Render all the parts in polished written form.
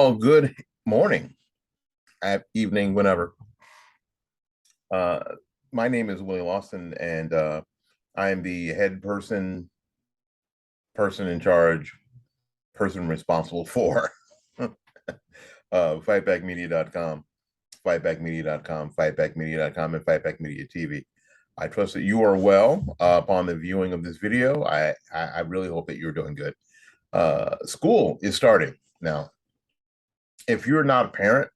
Well, good morning, evening, whenever. Uh, my name is Willie Lawson, and I am the head person in charge, person responsible for fightbackmedia.com, fightbackmedia.com, and Fightback Media TV. I trust that you are well upon the viewing of this video. I really hope that you're doing good. School is starting now. If you're not a parent,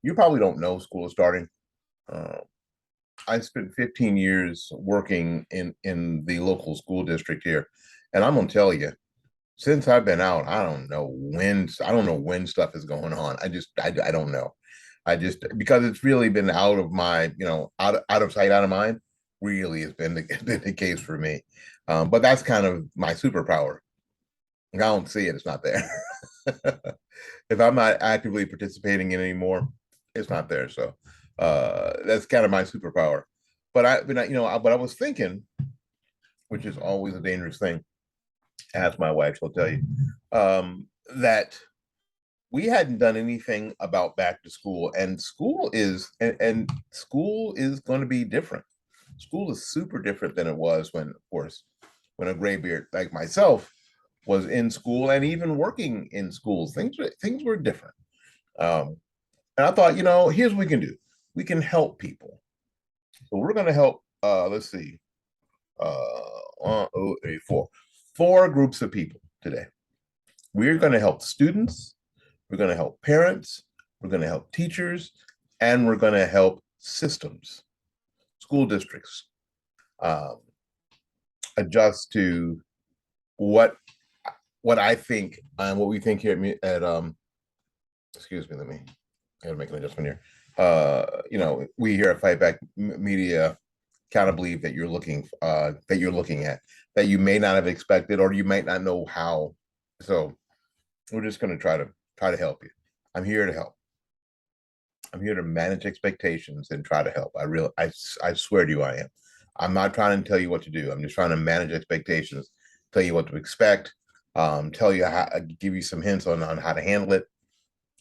you probably don't know school is starting. Uh, I spent 15 years working in the local school district here, and I'm gonna tell you, since I've been out, I don't know when stuff is going on. I don't know. I just because it's really been out of my out of sight, out of mind. Really has been been the case for me. But that's kind of my superpower. I don't see it; it's not there. If I'm not actively participating in anymore, it's not there. So that's kind of my superpower. But I was thinking, which is always a dangerous thing. Ask my wife; she'll tell you that we hadn't done anything about back to school, and school is going to be different. School is super different than it was when, of course, when a graybeard like myself was in school and even working in schools. Things were different. And I thought, here's what we can do. We can help people. So we're going to help. Let's see, four groups of people today. We're going to help students. We're going to help parents. We're going to help teachers, and we're going to help systems, school districts, um, adjust to what I think and what we think here at excuse me, I gotta make an adjustment here. We here at Fightback Media kind of believe that you're looking at that you may not have expected or you might not know how. So we're just going to try to help you. I'm here to help. I'm here to manage expectations and try to help. I swear to you, I am. I'm not trying to tell you what to do. I'm just trying to manage expectations, tell you what to expect, tell you how, give you some hints on how to handle it.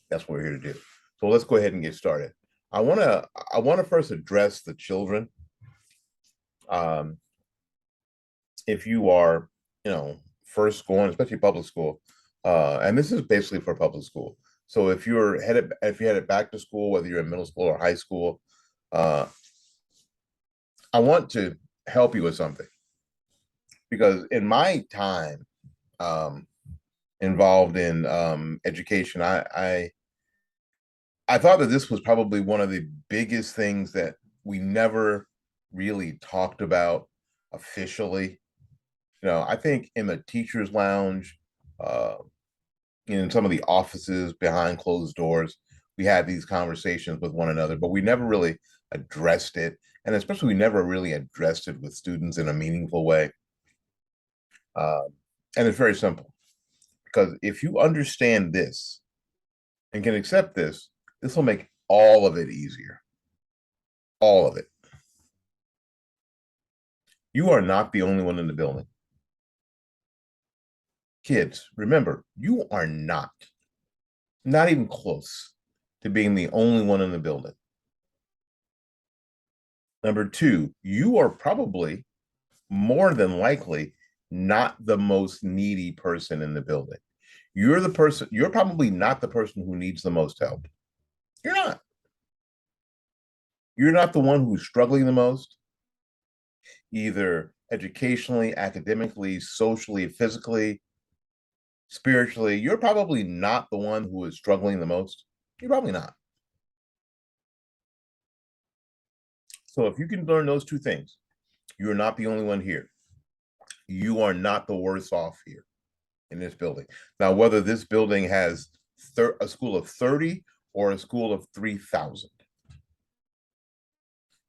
That's what we're here to do. So let's go ahead and get started. I want to first address the children. If you are, first going, especially public school, and this is basically for public school. So if you're headed back to school, whether you're in middle school or high school, I want to help you with something because in my time involved in education, I thought that this was probably one of the biggest things that we never really talked about officially. I think in the teachers' lounge, uh, in some of the offices behind closed doors, we had these conversations with one another, but we never really addressed it. And especially, we never really addressed it with students in a meaningful way. And it's very simple because if you understand this and can accept this, this will make all of it easier. All of it. You are not the only one in the building. Kids, remember, you are not even close to being the only one in the building. Number two, you are probably more than likely not the most needy person in the building. You're probably not the person who needs the most help. You're not. You're not the one who's struggling the most, either educationally, academically, socially, physically, spiritually. You're probably not the one who is struggling the most. You're probably not. So if you can learn those two things, you're not the only one here. You are not the worst off here in this building. Now, whether this building has a school of 30 or a school of 3,000,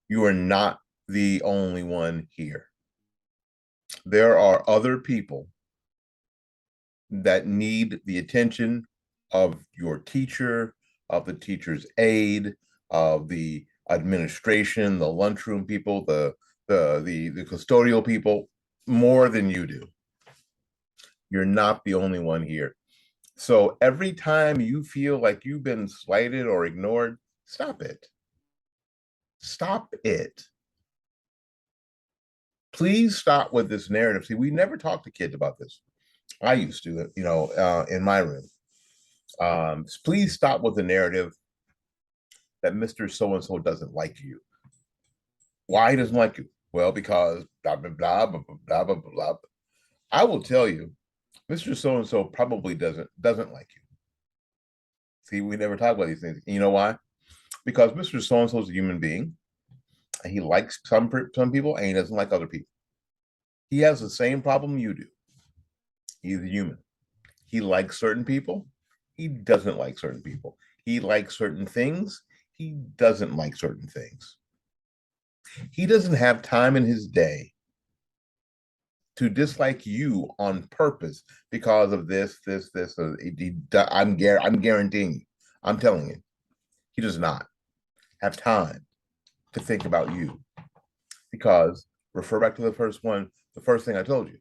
you are not the only one here. There are other people that need the attention of your teacher, of the teacher's aide, of the administration, the lunchroom people, the custodial people, more than you do. You're not the only one here. So every time you feel like you've been slighted or ignored, stop it. Stop it. Please stop with this narrative. See, we never talk to kids about this. I used to, in my room. Please stop with the narrative that Mr. So and so doesn't like you. Why he doesn't like you? Well, because blah blah blah blah blah blah blah. Blah. I will tell you, Mr. So and so probably doesn't like you. See, we never talk about these things. You know why? Because Mr. So and so is a human being, and he likes some people, and he doesn't like other people. He has the same problem you do. He's a human. He likes certain people. He doesn't like certain people. He likes certain things. He doesn't like certain things. He doesn't have time in his day to dislike you on purpose because of this, this, this. I'm guaranteeing you. I'm telling you, he does not have time to think about you because refer back to the first one, the first thing I told you.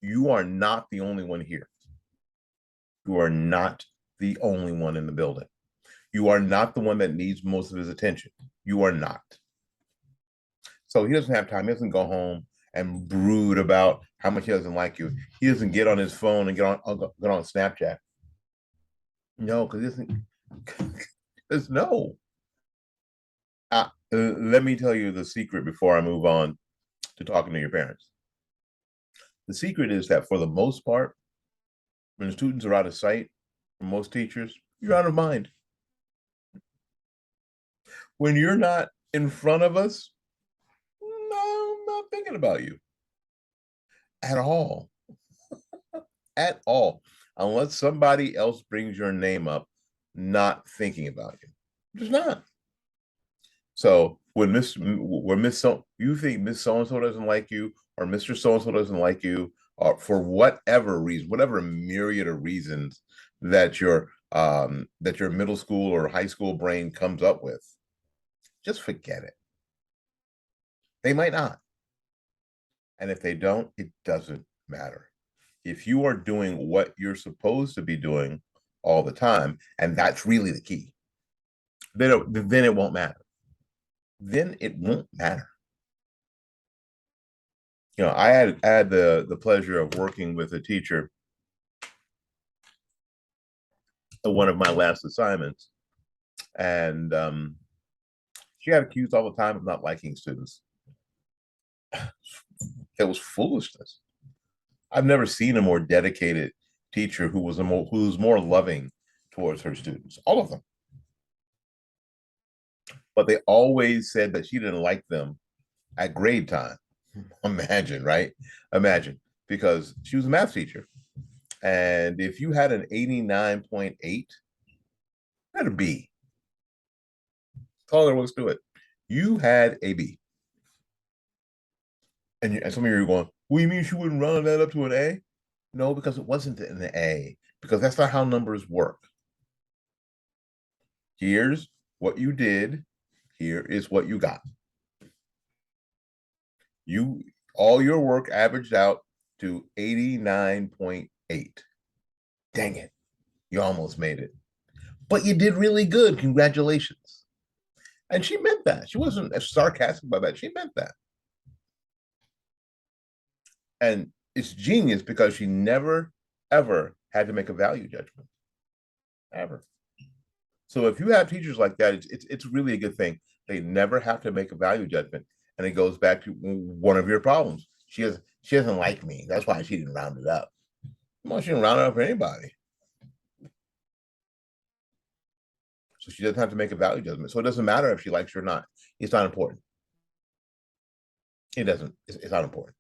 You are not the only one here. You are not the only one in the building. You are not the one that needs most of his attention. You are not. So he doesn't have time. He doesn't go home and brood about how much he doesn't like you. He doesn't get on his phone and get on Snapchat. No, because he doesn't. There's no. Let me tell you the secret before I move on to talking to your parents. The secret is that for the most part, when the students are out of sight, for most teachers, you're out of mind. When you're not in front of us, no, I'm not thinking about you at all. At all. Unless somebody else brings your name up, not thinking about you. Just not. So when you think Miss So and So doesn't like you, or Mr. So and So doesn't like you, or for whatever reason, whatever myriad of reasons that your middle school or high school brain comes up with, just forget it. They might not. And if they don't, it doesn't matter. If you are doing what you're supposed to be doing all the time, and that's really the key, then it won't matter. Then it won't matter. I had the pleasure of working with a teacher at one of my last assignments, and she got accused all the time of not liking students. It was foolishness. I've never seen a more dedicated teacher who's more loving towards her students, all of them. But they always said that she didn't like them at grade time. Imagine, right? Imagine, because she was a math teacher. And if you had an 89.8, you had a B. That's all there was to it. You had a B. And some of you are going, what do you mean she wouldn't round that up to an A? No, because it wasn't an A, because that's not how numbers work. Here's what you did. Here is what you got. All your work averaged out to 89.8. Dang it. You almost made it. But you did really good. Congratulations. And she meant that. She wasn't sarcastic about that. She meant that. And it's genius because she never, ever had to make a value judgment. Ever. So if you have teachers like that, it's really a good thing. They never have to make a value judgment. And it goes back to one of your problems. She doesn't like me. That's why she didn't round it up. Well, she didn't round it up for anybody. So she doesn't have to make a value judgment. So it doesn't matter if she likes you or not. It's not important. It doesn't. It's not important.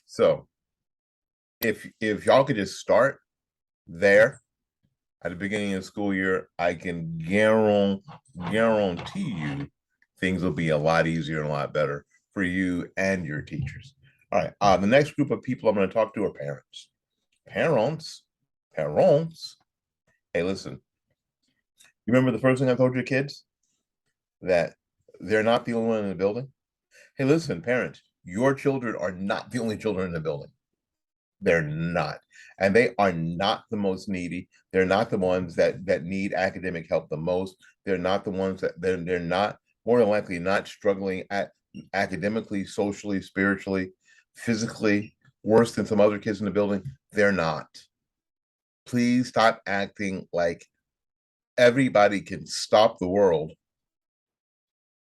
So if y'all could just start there at the beginning of the school year, I can guarantee you things will be a lot easier and a lot better for you and your teachers. All right. The next group of people I'm going to talk to are parents. Parents. Hey, listen. You remember the first thing I told your kids? That they're not the only one in the building? Hey, listen, parents, your children are not the only children in the building. They're not. And they are not the most needy. They're not the ones that need academic help the most. They're not the ones that they're not more than likely not struggling at academically, socially, spiritually, physically worse than some other kids in the building. They're not. Please stop acting like everybody can stop the world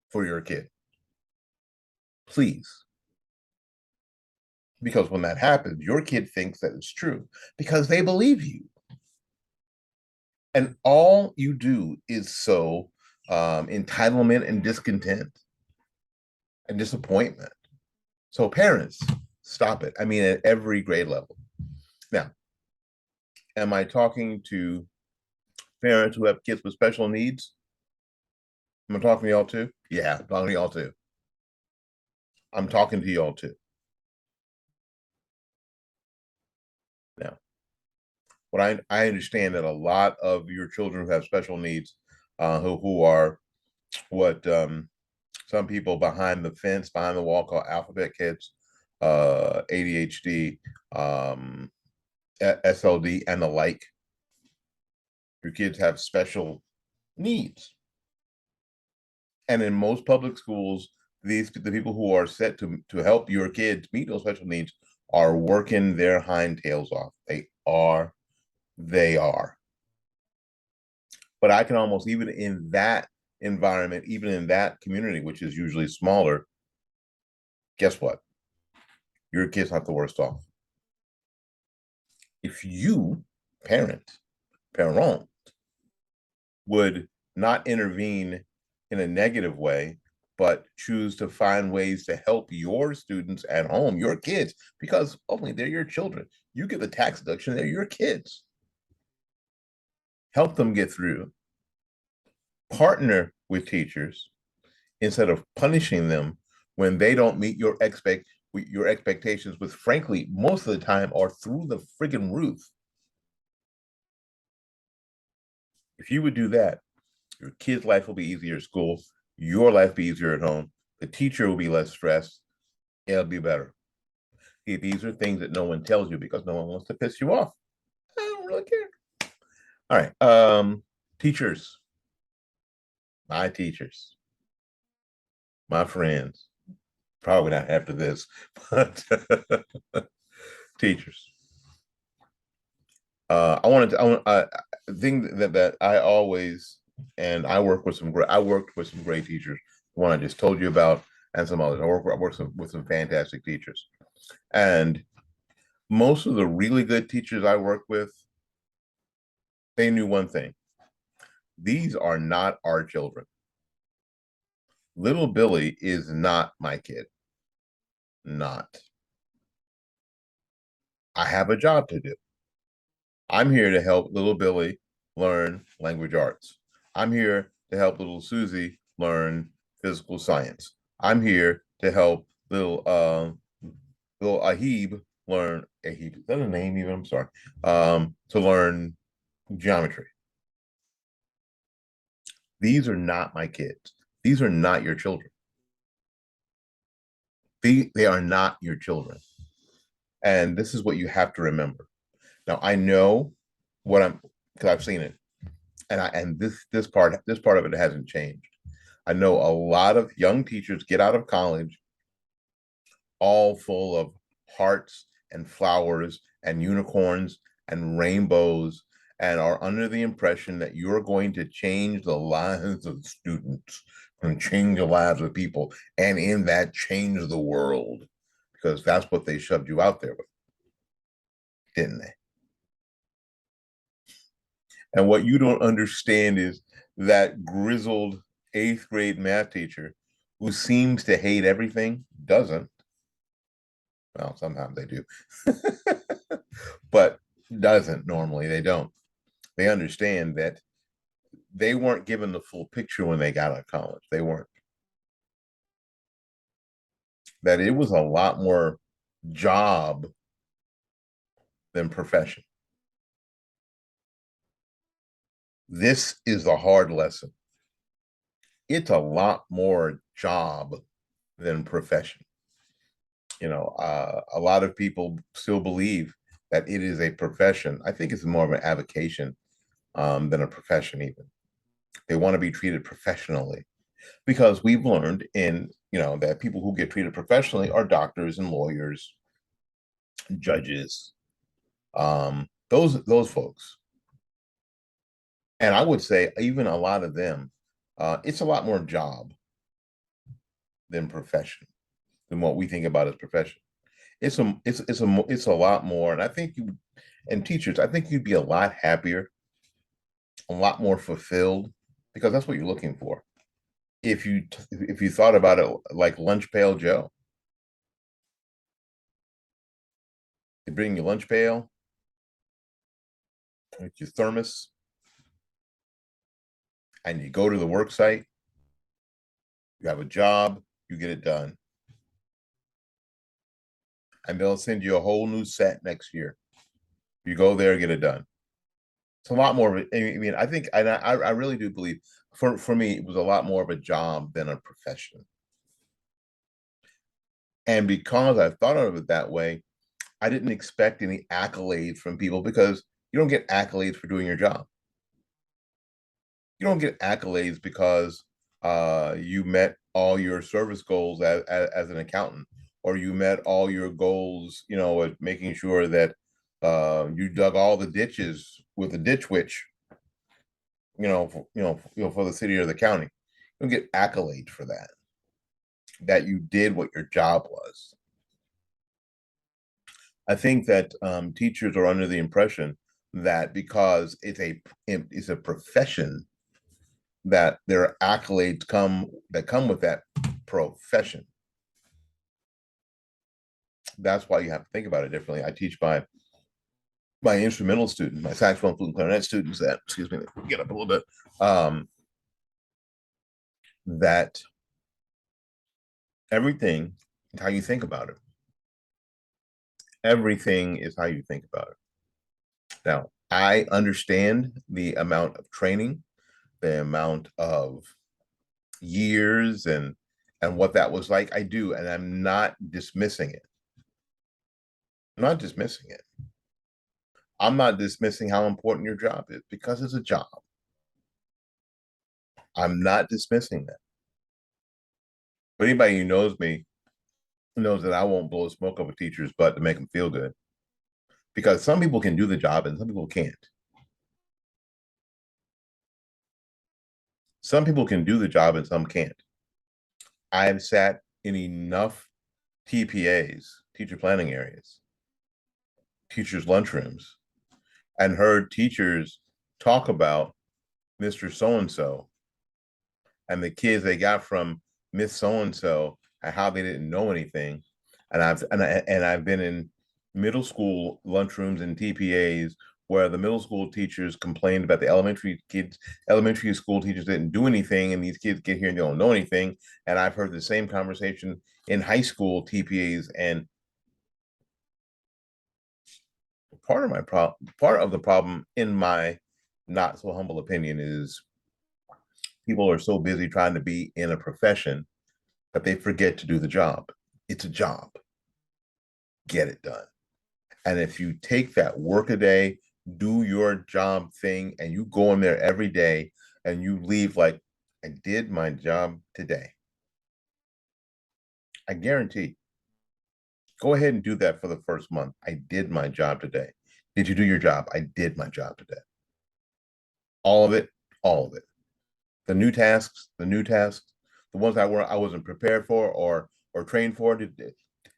for your kid. Please. Because when that happens, your kid thinks that it's true because they believe you. And all you do is sow entitlement and discontent and disappointment. So parents, stop it. I mean, at every grade level. Now, am I talking to parents who have kids with special needs? Am I talking to y'all too? Yeah, I'm talking to y'all too. I'm talking to y'all too. Now, what I understand that a lot of your children who have special needs, who are what some people behind the fence, behind the wall call alphabet kids, ADHD, SLD, and the like. Your kids have special needs. And in most public schools, the people who are set to help your kids meet those special needs are working their hind tails off. They are. But I can almost, even in that environment, even in that community, which is usually smaller, guess what? Your kid's not the worst off. If you, parent, would not intervene in a negative way, but choose to find ways to help your students at home, your kids, because only they're your children. You get the tax deduction, they're your kids. Help them get through. Partner with teachers instead of punishing them when they don't meet your expectations, which frankly, most of the time are through the friggin' roof. If you would do that, your kid's life will be easier at school, your life will be easier at home, the teacher will be less stressed, it'll be better. See, these are things that no one tells you because no one wants to piss you off. I don't really care. All right. Teachers, my teachers, my friends, probably not after this, but teachers. I wanted to, thing that I always, and I worked with some great teachers, the one I just told you about, and some others. I worked with some fantastic teachers. And most of the really good teachers I worked with, they knew one thing. These are not our children. Little Billy is not my kid. Not. I have a job to do. I'm here to help little Billy learn language arts. I'm here to help little Susie learn physical science. I'm here to help little Ahib learn Ahib. Is that a name even? I'm sorry. To learn geometry. These are not my kids. These are not your children. They are not your children. And this is what you have to remember. Now I know what I'm because I've seen it. And this part of it hasn't changed. I know a lot of young teachers get out of college all full of hearts and flowers and unicorns and rainbows and are under the impression that you're going to change the lives of students and change the lives of people, and in that change the world, because that's what they shoved you out there with, didn't they? And what you don't understand is that grizzled eighth grade math teacher who seems to hate everything doesn't. Well, sometimes they do, but doesn't normally. They don't. They understand that they weren't given the full picture when they got out of college. They weren't. That it was a lot more job than profession. This is the hard lesson. It's a lot more job than profession. A lot of people still believe that it is a profession. I think it's more of an avocation than a profession even. They want to be treated professionally because we've learned in, that people who get treated professionally are doctors and lawyers, judges, those folks. And I would say even a lot of them, it's a lot more job than profession, than what we think about as profession. It's a lot more, and I think you and teachers, I think you'd be a lot happier, a lot more fulfilled, because that's what you're looking for. If you thought about it like lunch pail Joe, you bring your lunch pail with your thermos, and you go to the work site. You have a job, you get it done, and they'll send you a whole new set next year. You go there, get it done. It's a lot more of a, I mean, I think, and I really do believe for me, it was a lot more of a job than a profession. And because I thought of it that way, I didn't expect any accolades from people because you don't get accolades for doing your job. You don't get accolades because you met all your service goals as an accountant, or you met all your goals, at making sure that you dug all the ditches with a ditch witch, for the city or the county. You don't get accolades for that. That you did what your job was. I think that teachers are under the impression that because it's a profession, that there are accolades that come with that profession. That's why you have to think about it differently. I teach my instrumental students, my saxophone, flute, and clarinet students that, excuse me, get up a little bit, that everything is how you think about it. Everything is how you think about it. Now, I understand the amount of training, the amount of years and what that was like. I do, and I'm not dismissing it. I'm not dismissing it. I'm not dismissing how important your job is because it's a job. I'm not dismissing that. But anybody who knows me knows that I won't blow smoke up a teacher's butt to make them feel good. Because some people can do the job and some people can't. Some people can do the job and some can't. I've sat in enough TPAs, teacher planning areas, teachers' lunchrooms, and heard teachers talk about Mr. So-and-so and the kids they got from Miss So-and-so and how they didn't know anything. And I've been in middle school lunchrooms and TPAs where the middle school teachers complained about the elementary school teachers didn't do anything, and these kids get here and they don't know anything. And I've heard the same conversation in high school TPAs. And part of the problem, in my not so humble opinion, is people are so busy trying to be in a profession that they forget to do the job. It's a job. Get it done. And if you take that work a day, do your job thing, and you go in there every day and you leave like, I did my job today. I guarantee. Go ahead and do that for the first month. I did my job today. Did you do your job? I did my job today. All of it, all of it. The new tasks, the ones I wasn't prepared for or trained for. Did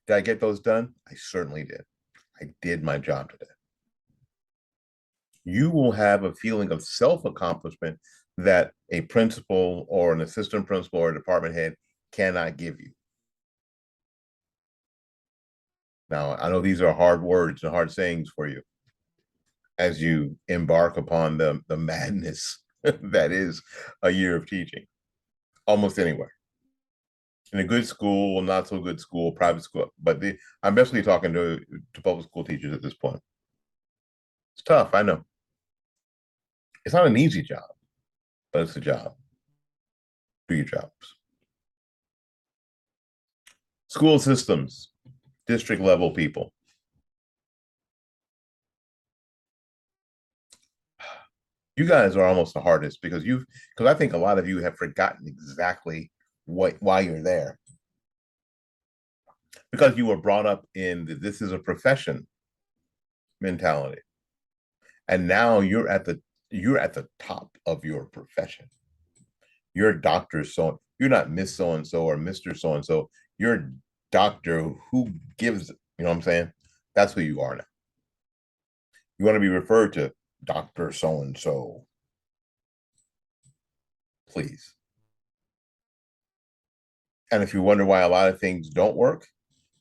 I get those done? I certainly did. I did my job today. You will have a feeling of self-accomplishment that a principal or an assistant principal or a department head cannot give you. Now, I know these are hard words and hard sayings for you as you embark upon the madness that is a year of teaching, almost anywhere. In a good school, not so good school, private school, but I'm basically talking to public school teachers at this point. It's tough, I know. It's not an easy job, but it's a job. Do your jobs. School systems, district level people. You guys are almost the hardest because I think a lot of you have forgotten exactly why you're there because you were brought up in this is a profession mentality, and now you're at the top of your profession. You're Doctor So. You're not Miss So and So or Mister So and So. You're Doctor who gives. You know what I'm saying? That's who you are now. You want to be referred to Doctor So and So, please. And if you wonder why a lot of things don't work,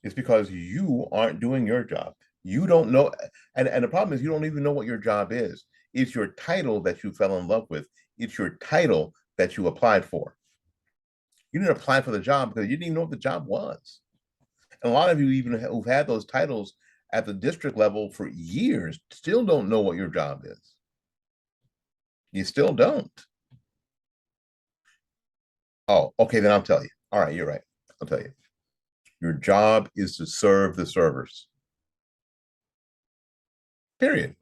it's because you aren't doing your job. You don't know, and the problem is you don't even know what your job is. It's your title that you fell in love with. It's your title that you applied for. You didn't apply for the job because you didn't even know what the job was. And a lot of you even who've had those titles at the district level for years still don't know what your job is. You still don't. Oh, okay, then I'll tell you. All right, you're right. I'll tell you. Your job is to serve the servers. Period.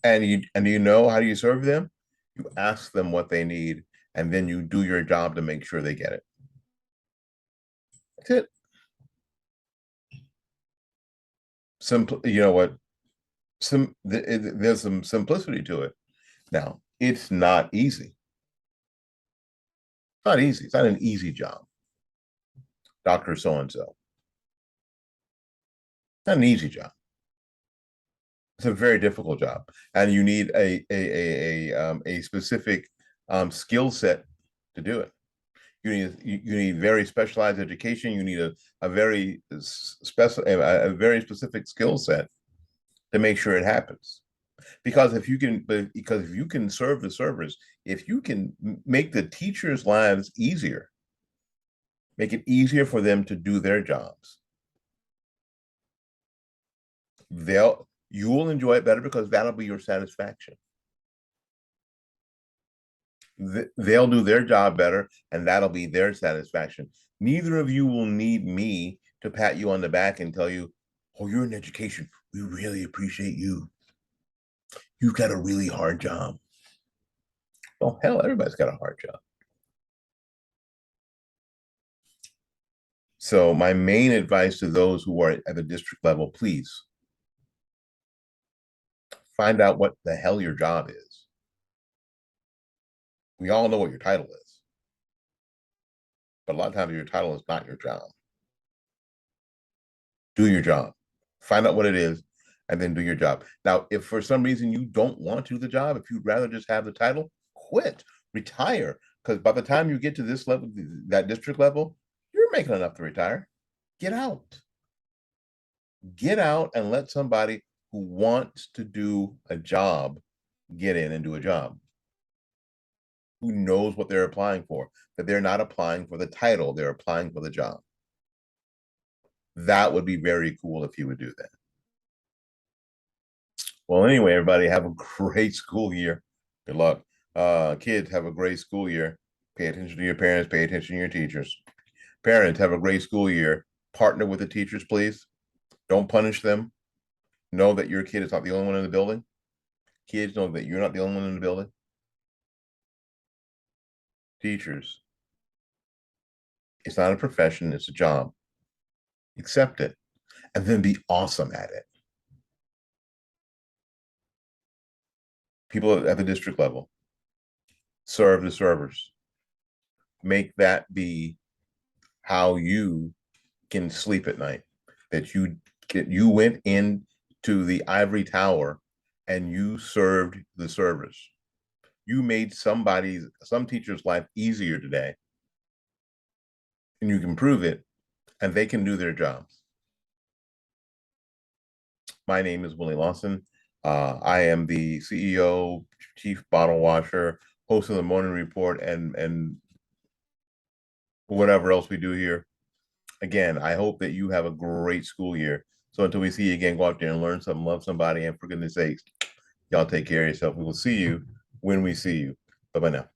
And you know how do you serve them? You ask them what they need, and then you do your job to make sure they get it. That's it. Simple. You know what? There's some simplicity to it. Now, it's not easy. It's not easy. It's not an easy job. Doctor so and so. Not an easy job. It's a very difficult job, and you need a specific skill set to do it. You need very specialized education. You need a very a very specific skill set to make sure it happens. Because if you can serve the servers, if you can make the teachers' lives easier, make it easier for them to do their jobs, you will enjoy it better because that'll be your satisfaction. They'll do their job better, and that'll be their satisfaction. Neither of you will need me to pat you on the back and tell you, "Oh, you're in education. We really appreciate you. You've got a really hard job." Well, hell, everybody's got a hard job. So my main advice to those who are at the district level, please find out what the hell your job is. We all know what your title is, but a lot of times your title is not your job. Do your job. Find out what it is, and then do your job. Now, if for some reason you don't want to do the job, if you'd rather just have the title, quit, retire. Because by the time you get to this level, that district level, you're making enough to retire. Get out. Get out and let somebody who wants to do a job get in and do a job. Who knows what they're applying for, that they're not applying for the title, they're applying for the job. That would be very cool if you would do that. Well, anyway, everybody have a great school year. Good luck. Kids, have a great school year. Pay attention to your parents, pay attention to your teachers. Parents, have a great school year. Partner with the teachers, please. Don't punish them. Know that your kid is not the only one in the building. Kids, know that you're not the only one in the building. Teachers, it's not a profession, it's a job. Accept it and then be awesome at it. People at the district level, serve the servers. Make that be how you can sleep at night. That you went into the ivory tower and you served the servers. You made some teacher's life easier today, and you can prove it, and they can do their jobs. My name is Willie Lawson. I am the CEO, chief bottle washer, host of the morning report, and whatever else we do here. Again, I hope that you have a great school year. So until we see you again, go out there and learn something, love somebody, and for goodness sakes, y'all take care of yourself. We will see you when we see you. Bye-bye now.